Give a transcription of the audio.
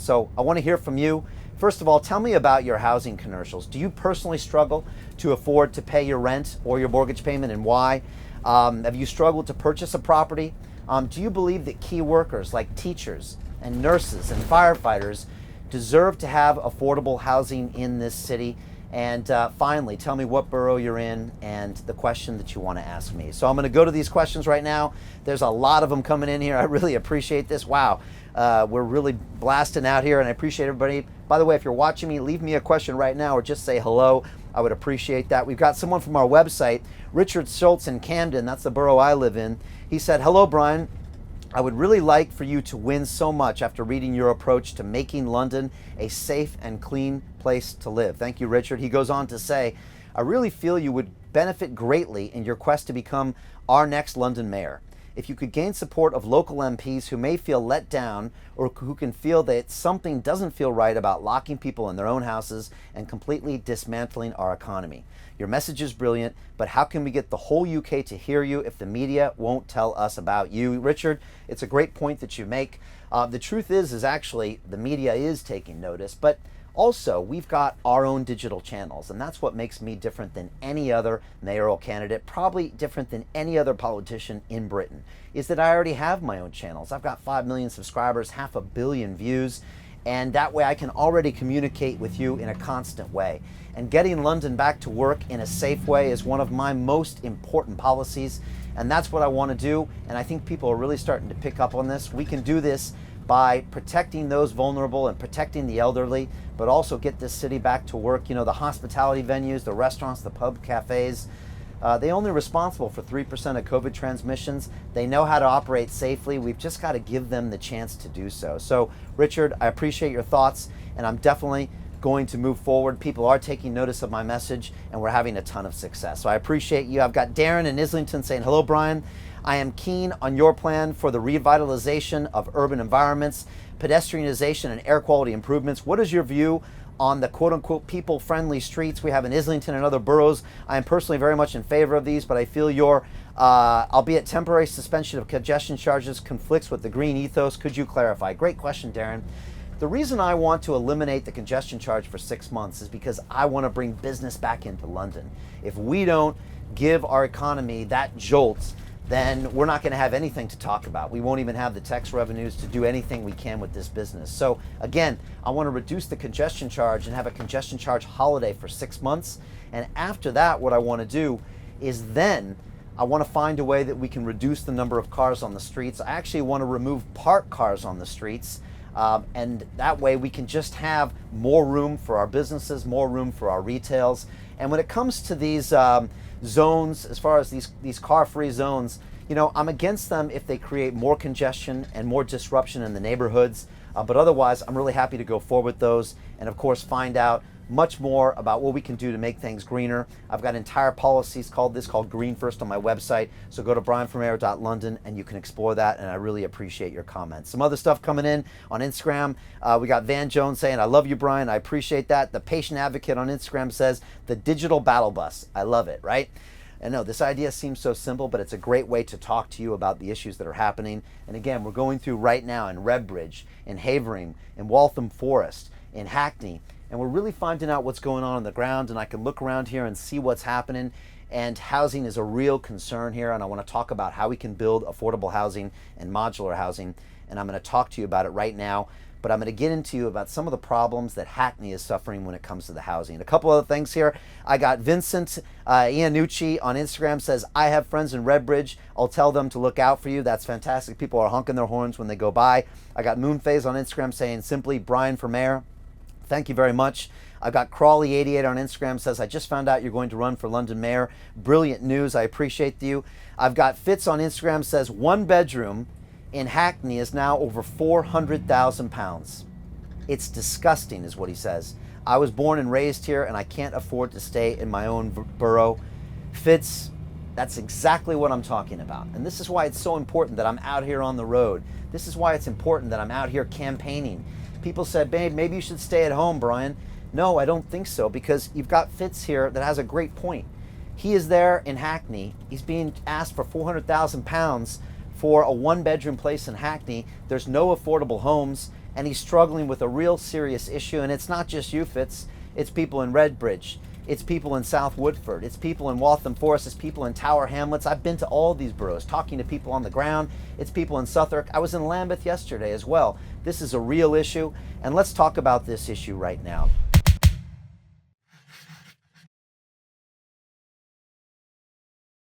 So I want to hear from you. First of all, tell me about your housing commercials. Do you personally struggle to afford to pay your rent or your mortgage payment, and why? Have you struggled to purchase a property? Do you believe that key workers like teachers and nurses and firefighters deserve to have affordable housing in this city? And finally, tell me what borough you're in and the question that you want to ask me. So I'm going to go to these questions right now. There's a lot of them coming in here. I really appreciate this. Wow. We're really blasting out here, and I appreciate everybody. By the way, if you're watching me, leave me a question right now or just say hello. I would appreciate that. We've got someone from our website, Richard Schultz in Camden. That's the borough I live in. He said, hello, Brian. I would really like for you to win so much after reading your approach to making London a safe and clean place to live. Thank you, Richard. He goes on to say, I really feel you would benefit greatly in your quest to become our next London mayor. If you could gain support of local MPs who may feel let down or who can feel that something doesn't feel right about locking people in their own houses and completely dismantling our economy. Your message is brilliant, but how can we get the whole UK to hear you if the media won't tell us about you? Richard, it's a great point that you make. The truth is actually the media is taking notice, but also we've got our own digital channels, and that's what makes me different than any other mayoral candidate, probably different than any other politician in Britain, is that I already have my own channels. I've got 5 million subscribers, 500 million views, and that way I can already communicate with you in a constant way. And getting London back to work in a safe way is one of my most important policies, and that's what I want to do, and I think people are really starting to pick up on this. We can do this by protecting those vulnerable and protecting the elderly, but also get this city back to work. You know, the hospitality venues, the restaurants, the pub cafes, they're only responsible for 3% of COVID transmissions. They know how to operate safely. We've just got to give them the chance to do so. So, Richard, I appreciate your thoughts, and I'm definitely going to move forward. People are taking notice of my message, and we're having a ton of success. So I appreciate you. I've got Darren in Islington saying, hello, Brian. I am keen on your plan for the revitalization of urban environments, pedestrianization, and air quality improvements. What is your view on the quote-unquote people-friendly streets we have in Islington and other boroughs? I am personally very much in favor of these, but I feel your, albeit temporary suspension of congestion charges conflicts with the green ethos. Could you clarify? Great question, Darren. The reason I want to eliminate the congestion charge for 6 months is because I want to bring business back into London. If we don't give our economy that jolt, then we're not going to have anything to talk about. We won't even have the tax revenues to do anything we can with this business. So again, I want to reduce the congestion charge and have a congestion charge holiday for 6 months. And after that, what I want to do is then I want to find a way that we can reduce the number of cars on the streets. I actually want to remove parked cars on the streets. And that way we can just have more room for our businesses, more room for our retails. And when it comes to these zones, as far as these car-free zones, you know, I'm against them if they create more congestion and more disruption in the neighborhoods. But otherwise, I'm really happy to go forward with those and, of course, find out much more about what we can do to make things greener. I've got entire policies called Green First on my website. So go to brianformayor.london and you can explore that, and I really appreciate your comments. Some other stuff coming in on Instagram. We got Van Jones saying, I love you, Brian. I appreciate that. The Patient Advocate on Instagram says, the digital battle bus. I love it, right? And no, this idea seems so simple, but it's a great way to talk to you about the issues that are happening. And again, we're going through right now in Redbridge, in Havering, in Waltham Forest, in Hackney, and we're really finding out what's going on the ground, and I can look around here and see what's happening. And housing is a real concern here, and I want to talk about how we can build affordable housing and modular housing, and I'm going to talk to you about it right now. But I'm going to get into you about some of the problems that Hackney is suffering when it comes to the housing. A couple other things here. I got Vincent Iannucci on Instagram says, I have friends in Redbridge. I'll tell them to look out for you. That's fantastic. People are honking their horns when they go by. I got Moonphase on Instagram saying simply Brian for mayor. Thank you very much. I've got Crawley88 on Instagram says, I just found out you're going to run for London mayor. Brilliant news. I appreciate you. I've got Fitz on Instagram says, one bedroom in Hackney is now over £400,000. It's disgusting is what he says. I was born and raised here and I can't afford to stay in my own borough. Fitz, that's exactly what I'm talking about. And this is why it's so important that I'm out here on the road. This is why it's important that I'm out here campaigning. People said, babe, maybe you should stay at home, Brian. No, I don't think so, because you've got Fitz here that has a great point. He is there in Hackney. He's being asked for £400,000 for a one-bedroom place in Hackney. There's no affordable homes, and he's struggling with a real serious issue. And it's not just you, Fitz. It's people in Redbridge. It's people in South Woodford. It's people in Waltham Forest. It's people in Tower Hamlets. I've been to all these boroughs talking to people on the ground. It's people in Southwark. I was in Lambeth yesterday as well. This is a real issue, and let's talk about this issue right now.